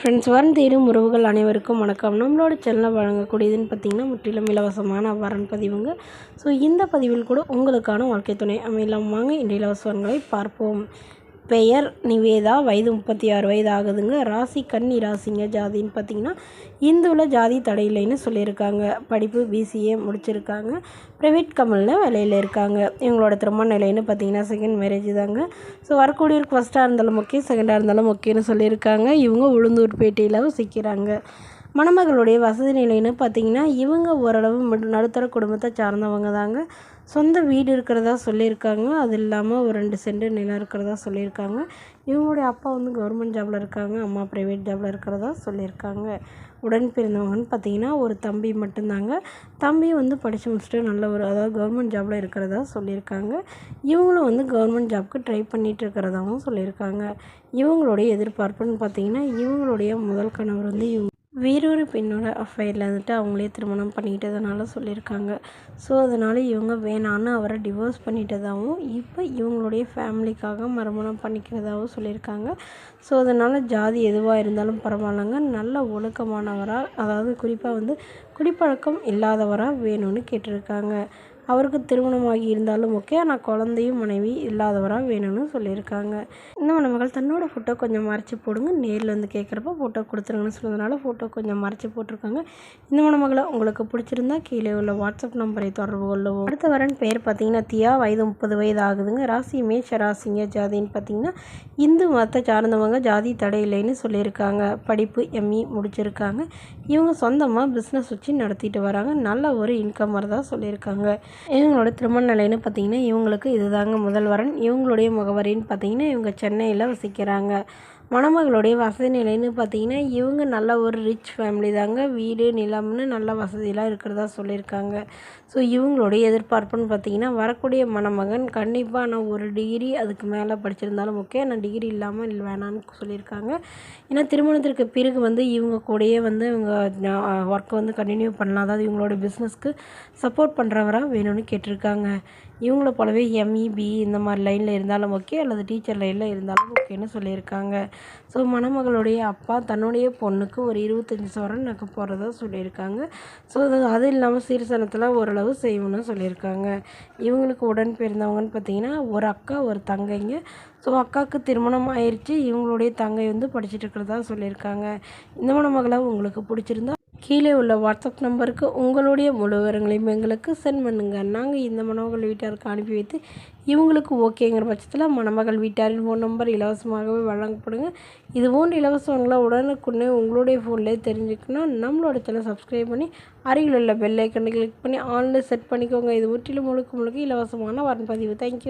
Friends, வரன் தேடும் உறவுகள் அனைவருக்கும் வணக்கம். நம்மளோட சேனலில் வழங்கக்கூடியதுன்னு பார்த்திங்கன்னா முற்றிலும் இலவசமான வரன் பதிவுங்க. ஸோ இந்த பதிவில் கூட உங்களுக்கான வாழ்க்கை துணை அமையலாம். வாங்க இன்றைய இலவசங்களை பார்ப்போம். பெயர் நிவேதா, வயது 36 வயது ஆகுதுங்க. ராசி கன்னி ராசிங்க. ஜாதின்னு பார்த்திங்கன்னா இந்துவில் ஜாதி தடையில்லைன்னு சொல்லியிருக்காங்க. படிப்பு பிசிஏ முடிச்சிருக்காங்க. ப்ரைவேட் கம்பெனியில் வேலையில் இருக்காங்க. இவங்களோட திருமண நிலைன்னு பார்த்திங்கன்னா செகண்ட் மேரேஜ் தாங்க. ஸோ வரக்கூடியவருக்கு ஃபஸ்ட்டாக இருந்தாலும் ஓகே, செகண்டாக இருந்தாலும் ஓகேன்னு சொல்லியிருக்காங்க. இவங்க உளுந்தூர்பேட்டையில் வசிக்கிறாங்க. மணமகளுடைய வசதி நிலைன்னு பார்த்திங்கன்னா இவங்க ஓரளவு நடுத்தர குடும்பத்தை சார்ந்தவங்க தாங்க. சொந்த வீடு இருக்கிறதா சொல்லியிருக்காங்க. அது இல்லாமல் ஒரு 2 சென்ட் நிலம் இருக்கிறதா சொல்லியிருக்காங்க. இவங்களுடைய அப்பா கவர்மெண்ட் ஜாபில் இருக்காங்க. அம்மா ப்ரைவேட் ஜாபில் இருக்கிறதா சொல்லியிருக்காங்க. உடன் பிறந்தவங்கன்னு பார்த்திங்கன்னா ஒரு தம்பி மட்டும்தாங்க. தம்பி படித்து முடிச்சுட்டு நல்ல அதாவது கவர்மெண்ட் ஜாபில் இருக்கிறதா சொல்லியிருக்காங்க. இவங்களும் கவர்மெண்ட் ஜாப்க்கு ட்ரை பண்ணிகிட்டு இருக்கிறதாகவும் சொல்லியிருக்காங்க. இவங்களுடைய எதிர்பார்ப்புன்னு பார்த்திங்கன்னா இவங்களுடைய முதல் கணவர் வேறொரு பெண்ணோட அஃபைரில் அவங்களே திருமணம் பண்ணிக்கிட்டதுனால சொல்லியிருக்காங்க. ஸோ அதனால் இவங்க வேணான்னு அவரை டிவோர்ஸ் பண்ணிட்டதாகவும் இப்போ இவங்களுடைய ஃபேமிலிக்காக மறுமணம் பண்ணிக்கிறதாகவும் சொல்லியிருக்காங்க. ஸோ அதனால் ஜாதி எதுவாக இருந்தாலும் பரவாயில்லைங்க, நல்ல ஒழுக்கமானவராக, அதாவது குறிப்பாக குடிப்பழக்கம் இல்லாதவராக வேணும்னு கேட்டிருக்காங்க. அவருக்கு திருமணமாகி இருந்தாலும் ஓகே, ஆனால் குழந்தையும் மனைவி இல்லாதவராக வேணும்னு சொல்லியிருக்காங்க. இந்த மணமகள் தன்னோட ஃபோட்டோ கொஞ்சம் மறைச்சி போடுங்க, நேரில் கேட்குறப்ப ஃபோட்டோ கொடுத்துருங்கன்னு சொன்னதுனால ஃபோட்டோ கொஞ்சம் மறைச்சி போட்டிருக்காங்க. இந்த மணமகளை உங்களுக்கு பிடிச்சிருந்தா கீழே உள்ள வாட்ஸ்அப் நம்பரை தொடர்பு கொள்ளவும். அடுத்த வரன் பேர் பார்த்திங்கன்னா தியா, வயது 30 வயது ஆகுதுங்க. ராசி மேஷ ராசிங்க. ஜாதின்னு பார்த்திங்கன்னா இந்து மதத்தை சார்ந்தவங்க, ஜாதி தடை இல்லைன்னு சொல்லியிருக்காங்க. படிப்பு எம்இ முடிச்சிருக்காங்க. இவங்க சொந்தமாக பிஸ்னஸ் வச்சு நடத்திட்டு வராங்க. நல்ல ஒரு இன்கம் வரதா சொல்லியிருக்காங்க. இவங்களோட திருமண நிலைன்னு பார்த்திங்கன்னா இவங்களுக்கு இதுதாங்க முதல் வரன். இவங்களுடைய முகவரின்னு பார்த்திங்கன்னா இவங்க சென்னையில் வசிக்கிறாங்க. மணமகளுடைய வசதி நிலைன்னு பார்த்திங்கன்னா இவங்க நல்ல ஒரு ரிச் ஃபேமிலி தாங்க. வீடு நிலம்னு நல்ல வசதியெலாம் இருக்கிறதா சொல்லியிருக்காங்க. ஸோ இவங்களுடைய எதிர்பார்ப்புன்னு பார்த்திங்கன்னா வரக்கூடிய மணமகன் கண்டிப்பாக நான் ஒரு டிகிரி அதுக்கு மேலே படிச்சிருந்தாலும் ஓகே, ஆனால் டிகிரி இல்லாமல் வேணான்னு சொல்லியிருக்காங்க. ஏன்னா திருமணத்திற்கு பிறகு இவங்க கூடயே இவங்க ஒர்க்கை கண்டினியூ பண்ணலாம். அதாவது இவங்களோட பிஸ்னஸ்க்கு சப்போர்ட் பண்ணுறவராக வேணும்னு கேட்டிருக்காங்க. இவங்கள போலவே எம்இ பிஇ இந்த மாதிரி லைனில் இருந்தாலும் ஓகே, அல்லது டீச்சர் லைனில் இருந்தாலும் ஓகேன்னு சொல்லியிருக்காங்க. ஸோ மணமகளுடைய அப்பா தன்னுடைய பொண்ணுக்கு ஒரு 25 சவரன் நகை போடுறதா சொல்லியிருக்காங்க. ஸோ அது இல்லாமல் சீர்சனத்தில் ஓரளவு செய்யணும்னு சொல்லியிருக்காங்க. இவங்களுக்கு உடன் பிறந்தவங்கன்னு பார்த்திங்கன்னா ஒரு அக்கா ஒரு தங்கைங்க. ஸோ அக்காவுக்கு திருமணம் ஆயிடுச்சு. இவங்களுடைய தங்கை படிச்சுட்டு இருக்கிறதா சொல்லியிருக்காங்க. இந்த மணமகளை உங்களுக்கு பிடிச்சிருந்தா கீழே உள்ள வாட்ஸ்அப் நம்பருக்கு உங்களுடைய முழு விவரங்களையும் எங்களுக்கு சென்ட் பண்ணுங்கள். நாங்கள் இந்த மணமகள் வீட்டாருக்கு அனுப்பி வைத்து இவங்களுக்கு ஓகேங்கிற பட்சத்தில் மணமகள் வீட்டாரின் ஃபோன் நம்பர் இலவசமாகவே வழங்கப்படுங்க. இது போன்ற இலவசங்களை உடனுக்குடனே உங்களுடைய ஃபோன்லேயே தெரிஞ்சுக்கணும். நம்மளோட சேனல் சப்ஸ்கிரைப் பண்ணி அருகில் உள்ள பெல் ஐக்கனை கிளிக் பண்ணி ஆன்லைன் செட் பண்ணிக்கோங்க. இது முற்றிலும் முழுக்க இலவசமான வரன் பதிவு. தேங்க்யூ.